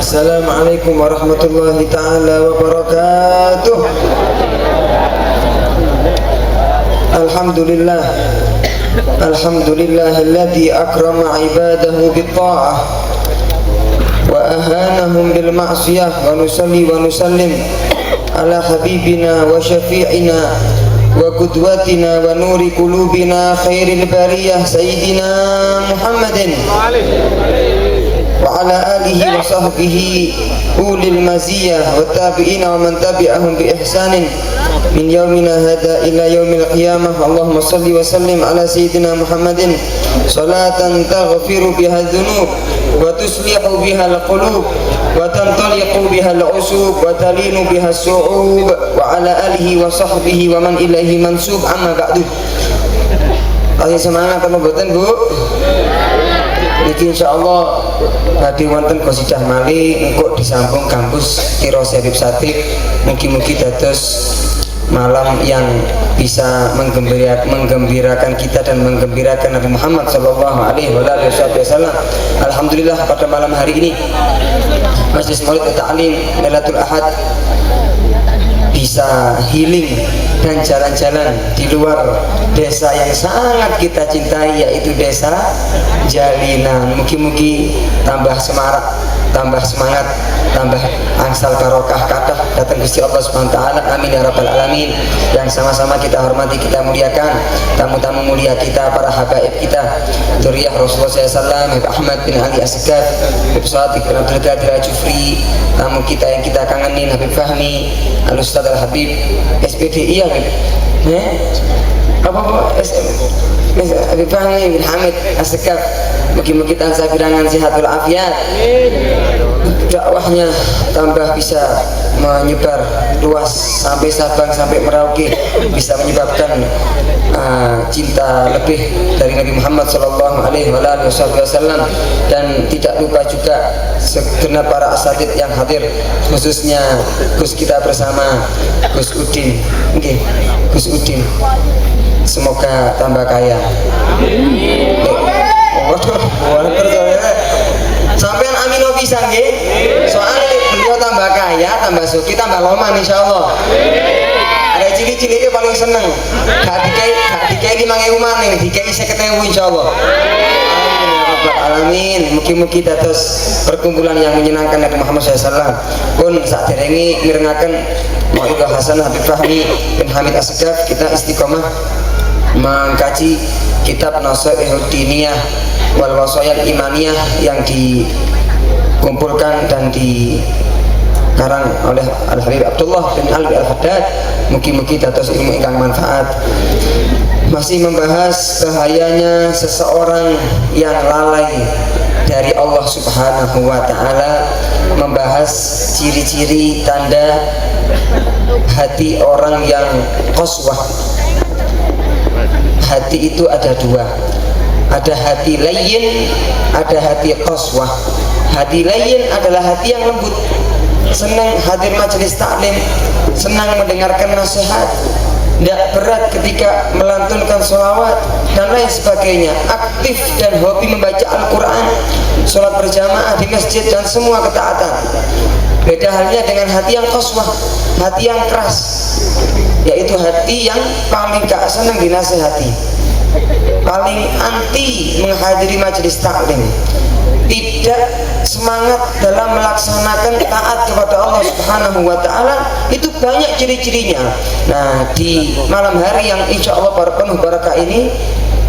Assalamualaikum warahmatullahi ta'ala wabarakatuh. Alhamdulillah, alhamdulillahilladzi akrama ibadahu bitta'ah wa ahanahum bil ma'siyah, wa nusalli wa nusallim ala habibina wa syafi'ina wa qudwatina wa nuri qulubina khairil bariyah sayyidina Muhammadin wa ala alihi wa sahbihi ulil maziyah wa tabi'ina wa man tabi'ahum bi ihsanin min yaumina hada ila yaumil qiyamah. Allahumma salli wa sallim ala sayyidina Muhammadin salatan taghfiru biha dhunub wa tuslihu biha al-qulub wa tantaliqu biha al-usub wa talinu biha as-su'ub wa ala alihi wa sahbihi wa man ilaihi mansub. Amma ba'du. Kasih semangat apa mboten, Bu? Niki insyaallah badhe wonten qasidah malih engko disambung kampus Kiro Syarif Satib. Mugi-mugi dados malam yang bisa menggembirakan kita dan menggembirakan Nabi Muhammad sallallahu alaihi wasallam. Alhamdulillah pada malam hari ini Majelis Maulid Ta'lim Lailatul Ahad bisa healing dan jalan-jalan di luar desa yang sangat kita cintai, yaitu desa Jalinan. Mugi-mugi tambah semarak, tambah semangat, tambah angsal barokah kathah datang Gusti Allah Subhanahu wa taala. Amin ya rabbal alamin. Yang sama-sama kita hormati, kita muliakan tamu-tamu mulia kita, para habaib kita, dzurriyyah Rasulullah SAW, Habib Ahmad bin Ali As-Segaf, Habib Shadiq bin Abdul Qadir Al-Jufri, tamu kita yang kita kangenin Habib Fahmi, Al-Ustaz Al-Habib SPDI, ya Habib, apa Habib Fahmi bin Hamid As-Segaf. Mugi-mugi tansah birangan sehat wal afiat. dakwahnya tambah bisa menyebar luas sampai Sabang sampai Merauke, bisa menyebabkan cinta lebih dari Nabi Muhammad Sallallahu Alaihi Wasallam. Dan tidak lupa juga segenap para asatidz yang hadir, khususnya Gus kita bersama Gus Udin. Oke, Gus Udin, semoga tambah kaya. Sampean amino bisa nggih? Soalnya beliau tambah kaya, tambah suki, tambah loman insyaallah. Ada cili-cili paling seneng. Gak dikai 5.000 maning, dikai 50.000 insyaallah. Amin ya rabbal alamin. Mugi-mugi dados perkumpulan yang menyenangkan Nabi Muhammad SAW. Pun saderenge mirengaken Mauidhah Hasanah Habib Fahmi bin Hamid Asgaf, kita istiqomah mengkaji kitab Nasaihud Diniyah wal Wasayal Imaniyah yang dikumpulkan dan dikarang oleh Al-Habib Abdullah bin Alwi Al-Haddad. Mugi-mugi dados ilmu ingkang manfaat. Masih membahas bahayanya seseorang yang lalai dari Allah Subhanahu wa Ta'ala, membahas ciri-ciri tanda hati orang yang qaswah. Hati itu ada dua, ada hati layyin, ada hati qaswah. Hati layyin adalah hati yang lembut, senang hadir majelis taklim, senang mendengarkan nasihat, tidak berat ketika melantunkan sholawat dan lain sebagainya, aktif dan hobi membaca Al-Quran, sholat berjamaah di masjid dan semua ketaatan. Beda halnya dengan hati yang qaswah, hati yang keras, yaitu hati yang paling gak senang dinasihati, paling anti menghadiri majelis taklim, tidak semangat dalam melaksanakan taat kepada Allah Subhanahu wa Ta'ala. Itu banyak ciri-cirinya. Nah, di malam hari yang insya Allah penuh barakah ini,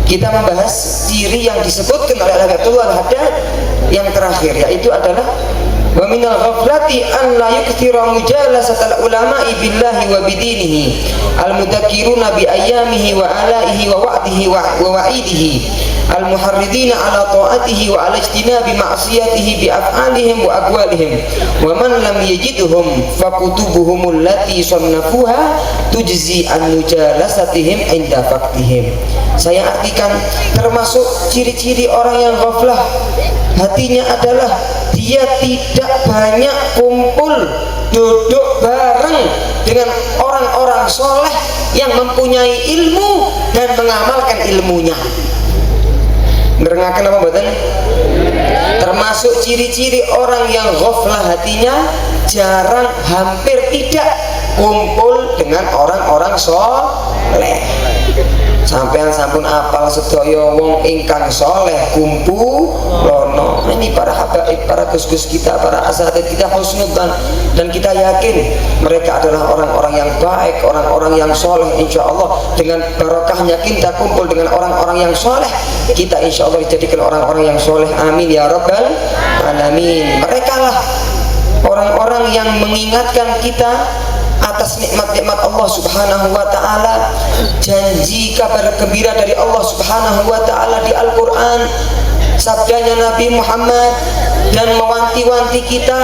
kita membahas ciri yang disebutkan oleh Abdullah Al-Haddad yang terakhir, yaitu adalah wa minal ghaflati an la yukthira mujalasatal ulama'i billahi wa bidinihi al-mudakkiruna bi ayyamihi wa alaihi wa wa'dihi wa wa'idihi al-muharridina ala ta'atihi wa ala ijtinabi ma'siyatihi bi af'alihim wa aqwalihim wa man lam yajidhum fakutubuhum allati sannafuha tujzi an mujalasatihim inda faktihim. Saya artikan, termasuk ciri-ciri orang yang ghaflah hatinya adalah dia tidak banyak kumpul duduk bareng dengan orang-orang soleh yang mempunyai ilmu dan mengamalkan ilmunya. Merengakan apa mboten? Termasuk ciri-ciri orang yang ghaflah hatinya, jarang, hampir tidak kumpul dengan orang-orang soleh. Sampean sampun apal sedaya wong ingkang soleh kumpulono. Ini para habaib, para gus-gus kita, para asatidz kita husnudzan, dan kita yakin mereka adalah orang-orang yang baik, orang-orang yang soleh. Insya Allah dengan barokahnya kita kumpul dengan orang-orang yang soleh, kita insya Allah dijadikan orang-orang yang soleh. Amin ya rabbal alamin. Mereka lah orang-orang yang mengingatkan kita atas nikmat-nikmat Allah Subhanahu wa Ta'ala, janji kabar gembira dari Allah Subhanahu wa Ta'ala di Al-Quran, sabdanya Nabi Muhammad, dan mewanti-wanti kita,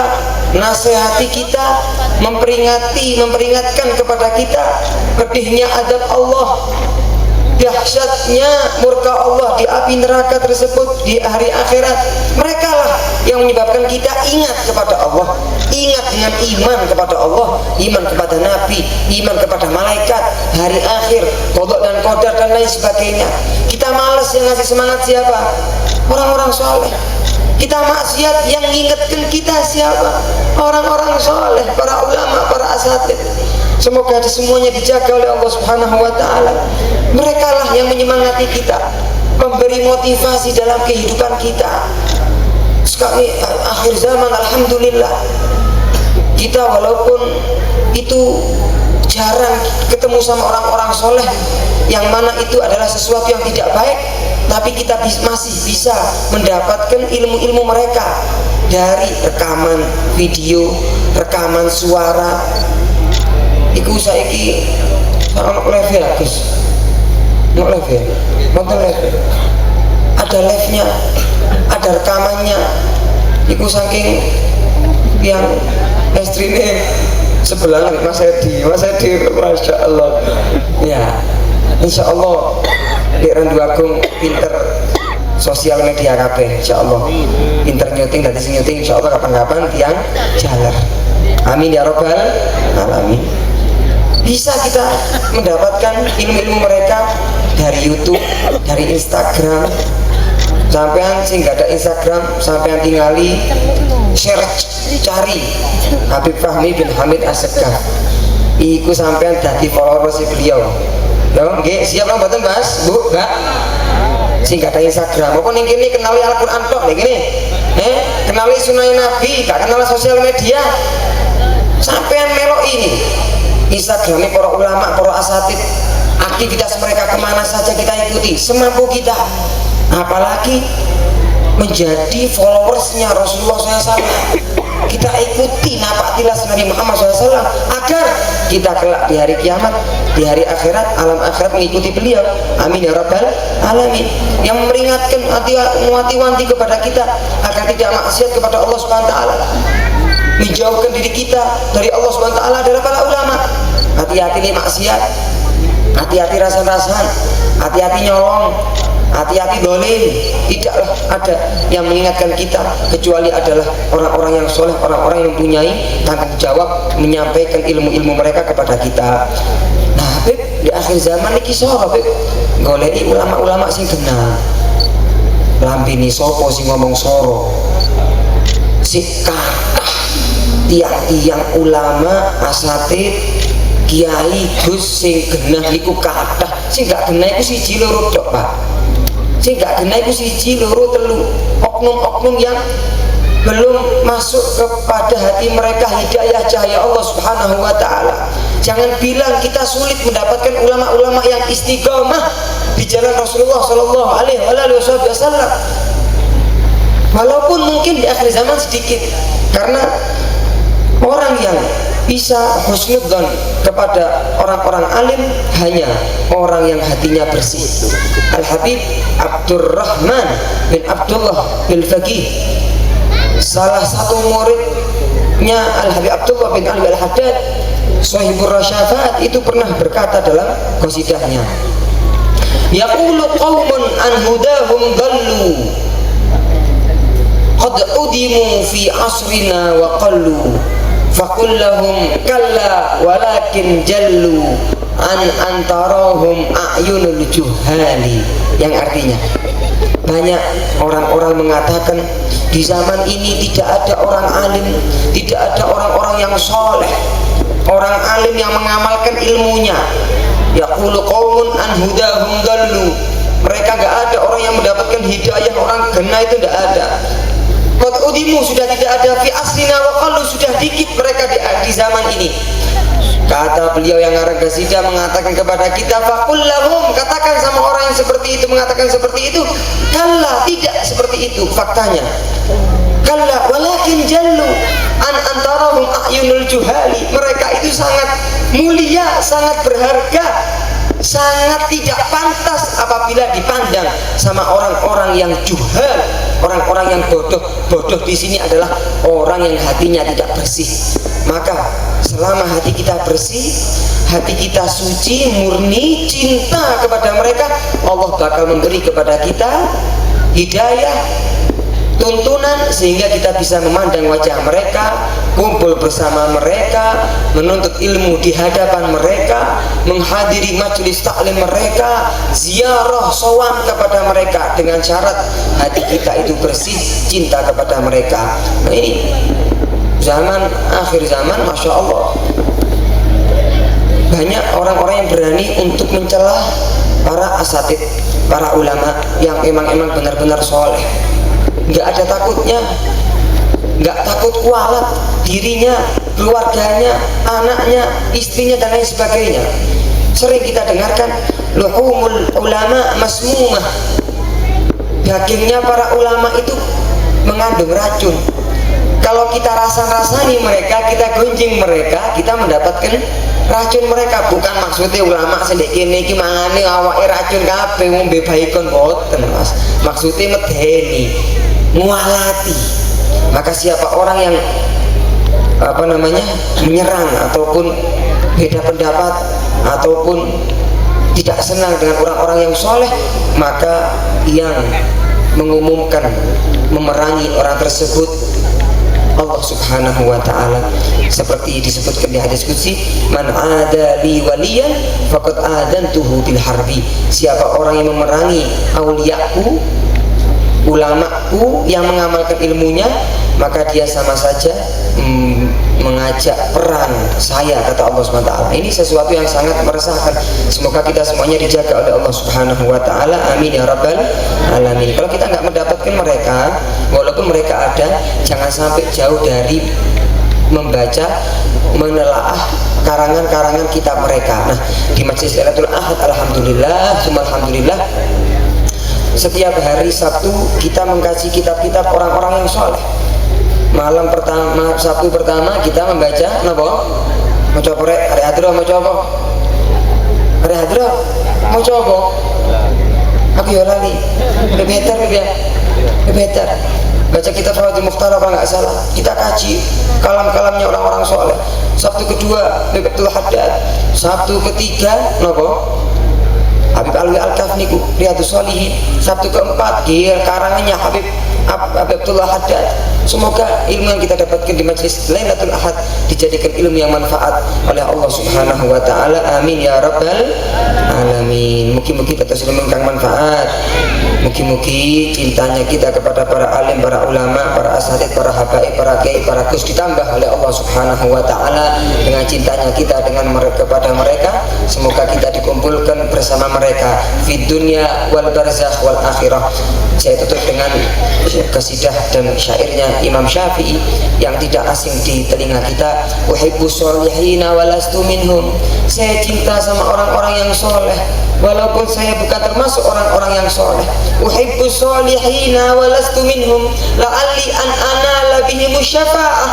nasihati kita, memperingatkan kepada kita pedihnya adab Allah, dahsyatnya murka Allah di api neraka tersebut di hari akhirat. Mereka lah yang menyebabkan kita ingat kepada Allah, ingat dengan iman kepada Allah, iman kepada Nabi, iman kepada malaikat, hari akhir, qada dan qadar dan lain sebagainya. Kita malas, yang ngasih semangat siapa? Orang-orang soleh. Kita maksiat, yang ingatkan kita siapa? Orang-orang soleh, para ulama, para asatidz. Semoga semuanya dijaga oleh Allah Subhanahu wa Ta'ala. Mereka lah yang menyemangati kita, memberi motivasi dalam kehidupan kita. Sekarang akhir zaman, alhamdulillah, kita walaupun itu jarang ketemu sama orang-orang soleh, yang mana itu adalah sesuatu yang tidak baik, tapi kita masih bisa mendapatkan ilmu-ilmu mereka dari rekaman video, rekaman suara. Iku saiki ono live ya Gus, ono live ya, nonton live, ada live nya, ada rekamannya. Iku saking yang istrinya sebelah Mas Edi, masya Allah ya, insya Allah di Randu Agung pinter sosial media kabeh, insya Allah pinter nyuting dan nyuting, insya Allah kapan-kapan tiang jalan, amin ya robbal alamin. Bisa kita mendapatkan ilmu-ilmu mereka dari YouTube, dari Instagram. Sampean sing gak ada Instagram, sampean tingali search, cari Habib Fahmi bin Hamid As-Segaf, iku sampean dadi followers beliau. Yo nggih, siap nang mboten Mas, Bu, Mbak? Sing gak ada Instagram, apa ning kene kenali Al-Qur'an tok ning kene? Kenali sunah Nabi, gak kenal sosial media. Sampean melok ini Instagramnya para ulama, para asatid, aktivitas mereka kemana saja kita ikuti semampu kita, apalagi menjadi followersnya Rasulullah SAW. Kita ikuti napaktilas Nabi Muhammad SAW agar kita kelak di hari kiamat, di hari akhirat, alam akhirat mengikuti beliau, amin ya rabbal alamin. Yang memperingatkan, wanti-wanti kepada kita agar tidak maksiat kepada Allah SWT, menjauhkan diri kita dari Allah SWT adalah para ulama. Hati-hati nih maksiat, hati-hati rasan-rasan, hati-hati nyolong, hati-hati dolim. Tidaklah ada yang mengingatkan kita kecuali adalah orang-orang yang soleh, orang-orang yang mempunyai tanggung jawab menyampaikan ilmu-ilmu mereka kepada kita. Nah Habib, di akhir zaman ini kisah Habib goleki ulama-ulama sing kenal lambini sopo sing ngomong soro si kathah tiang-tiang ulama asatid kiai gus sing genah niku kathah, sing gak genah iku siji loro tok Pak, sing gak genah iku siji loro telu, oknum-oknum yang belum masuk kepada hati mereka hidayah cahaya Allah Subhanahu wa ta'ala. Jangan bilang kita sulit mendapatkan ulama-ulama yang istiqomah di jalan Rasulullah Sallallahu Alaihi Wasallam, walaupun mungkin di akhir zaman sedikit, karena orang yang bisa husnudzon kepada orang-orang alim hanya orang yang hatinya bersih. Al-Habib Abdurrahman bin Abdullah bin Faqih, salah satu muridnya Al-Habib Abdullah bin Ali Al-Haddad, Shahibur Rasyafat, itu pernah berkata dalam qasidahnya, yaqulu qaumun an hudahum dhallu qad udimu fi asrina wa qallu fakullahum kalla walakin jallu an antarahum a'yunul juhali. Yang artinya banyak orang-orang mengatakan di zaman ini tidak ada orang alim, tidak ada orang-orang yang soleh, orang alim yang mengamalkan ilmunya. Yaqulu qaumun an hudahum dallu, mereka gak ada orang yang mendapatkan hidayah, orang gena itu tidak ada. Qad udimu, sudah tidak ada, fi asrina wa qallu, sudah dikit mereka di zaman ini. Kata beliau yang ngarang qasidah mengatakan kepada kita, faqul lahum, katakan sama orang yang seperti itu, mengatakan seperti itu, kalla, tidak seperti itu faktanya. Kalla walakin jallu an antarahum a'yunul juhali, mereka itu sangat mulia, sangat berharga, sangat tidak pantas apabila dipandang sama orang-orang yang juhal, orang-orang yang bodoh. Bodoh di sini adalah orang yang hatinya tidak bersih. Maka selama hati kita bersih, hati kita suci, murni, cinta kepada mereka, Allah bakal memberi kepada kita hidayah, tuntunan, sehingga kita bisa memandang wajah mereka, kumpul bersama mereka, menuntut ilmu di hadapan mereka, menghadiri majelis taklim mereka, ziarah, sowan kepada mereka, dengan syarat hati kita itu bersih, cinta kepada mereka. Nah ini zaman akhir zaman, masya Allah, banyak orang-orang yang berani untuk mencela para asatid, para ulama yang emang benar-benar soleh. Nggak ada takutnya, nggak takut kualat dirinya, keluarganya, anaknya, istrinya, dan lain sebagainya. Sering kita dengarkan luhumul ulama masmumah, dagingnya para ulama itu mengandung racun. Kalau kita rasa-rasani mereka, kita gunjing mereka, kita mendapatkan racun mereka. Bukan maksudnya ulama sedek kene iki mangane awake racun kabeh ngombe baikon, boten Mas. Maksudnya medeni, mualati. Maka siapa orang yang menyerang ataupun beda pendapat ataupun tidak senang dengan orang-orang yang soleh, maka yang mengumumkan memerangi orang tersebut Allah Subhanahu wa ta'ala, seperti disebutkan di hadis qudsi, man ada li waliyan faqad adantuhu bil harbi. Siapa orang yang memerangi auliaku, ulamaku yang mengamalkan ilmunya, maka dia sama saja mengajak perang saya, kata Allah Subhanahu wa ta'ala. Ini sesuatu yang sangat meresahkan. Semoga kita semuanya dijaga oleh Allah Subhanahu wa ta'ala, amin ya rabbal alamin. Kalau kita nggak mendapatkan mereka, walaupun mereka ada, jangan sampai jauh dari membaca, menelaah karangan-karangan kitab mereka. Nah, di Majelis Lailatul Ahad, alhamdulillah, alhamdulillah, setiap hari Sabtu kita mengkaji kitab-kitab orang-orang yang soleh. Malam pertama, Sabtu pertama kita membaca napa? Maca apa rek? Arek hadro maca apa? Arek hadro maca apa? Aku ya lali. Lebih better. Baca kitab Fawaidul Mukhtar apa enggak salah. Kita kaji kalam-kalamnya orang-orang soleh. Sabtu kedua Abdul Haddad. Sabtu ketiga napa? Habib Alwi Al-Kaf niku Riyadhus Shalihin. Sabtu keempat karangannya Habib Abdullah Haddad. Semoga ilmu yang kita dapatkan di Majelis Lailatul Ahad dijadikan ilmu yang manfaat oleh Allah Subhanahu wa ta'ala, amin ya rabbal alamin. Mugi-mugi tetes ilmu kang manfaat. Mugi-mugi cintanya kita kepada para alim, para ulama, para asatidz, para habaib, para kiai, para gus ditambah oleh Allah Subhanahu wa ta'ala dengan cintanya kita dengan mereka, kepada mereka. Semoga kita dikumpulkan bersama mereka fid dunya wal barzakh wal akhirah. Saya tutup dengan qasidah dan syairnya Imam Syafi'i yang tidak asing di telinga kita. Uhibbus sholihina walastu minhum. Saya cinta sama orang-orang yang soleh walaupun saya bukan termasuk orang-orang yang soleh. Uhibbus sholihina walastu minhum la'alli an anala bihimus syafa'ah.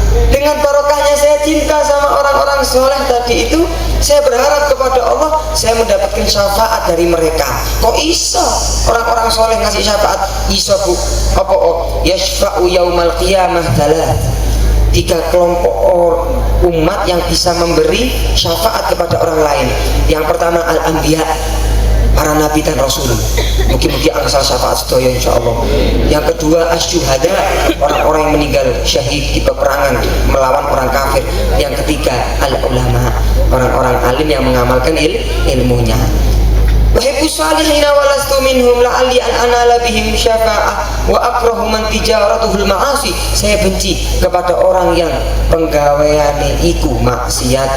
Dengan barokahnya saya cinta sama orang-orang soleh tadi itu, saya berharap kepada Allah saya mendapatkan syafaat dari mereka. Kok iso orang-orang soleh ngasih syafaat? Iso bu, apa yashfa'u yaumal qiyamah dalah. 3 kelompok umat yang bisa memberi syafaat kepada orang lain. Yang pertama al-anbiya, para nabi dan rasul, mungkin-mungkin angsal syafaat sedaya insyaallah. Yang kedua asyuhada, orang-orang yang meninggal syahid di peperangan melawan orang kafir. Yang ketiga al-ulama, orang-orang alim yang mengamalkan ilmunya. Wahibbus salihina walastu minhum la'alli an anala bihim syafa'ah wa akrahu man tijaratuhul ma'asi. Saya benci kepada orang yang penggaweane iku maksiat.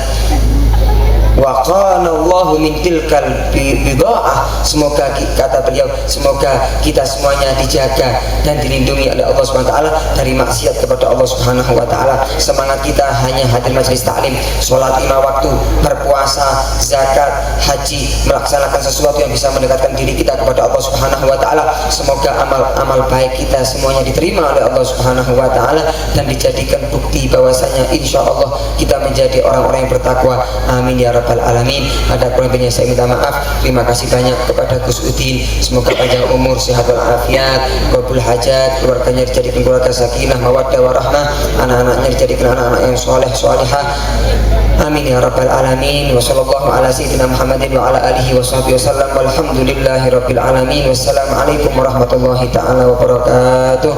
Wa qana Allahu min tilkal bid'ah. Semoga, kata beliau, semoga kita semuanya dijaga dan dilindungi oleh Allah Subhanahu wa taala dari maksiat kepada Allah Subhanahu wa taala. Semangat kita hanya hadir majelis taklim, salat 5 waktu, berpuasa, zakat, haji, melaksanakan sesuatu yang bisa mendekatkan diri kita kepada Allah Subhanahu wa taala. Semoga amal-amal baik kita semuanya diterima oleh Allah Subhanahu wa taala dan dijadikan bukti bahwasanya insyaallah kita menjadi orang-orang yang bertakwa. Amin ya rabbal alamin. Ada kurangnya saya minta maaf. Terima kasih banyak kepada Gus Udin. Semoga panjang umur, sehat walafiat, qabul hajat, keluarganya dijadikan keluarga sakinah, mawaddah warahmah, anak-anaknya dijadikan anak-anak yang soleh solehah. Amin ya rabbal alamin. Wa sallallahu ala sayyidina Muhammadin wa ala alihi wa sahbihi wasallam. Walhamdulillahi rabbil alamin. Wassalamualaikum warahmatullahi taala wabarakatuh.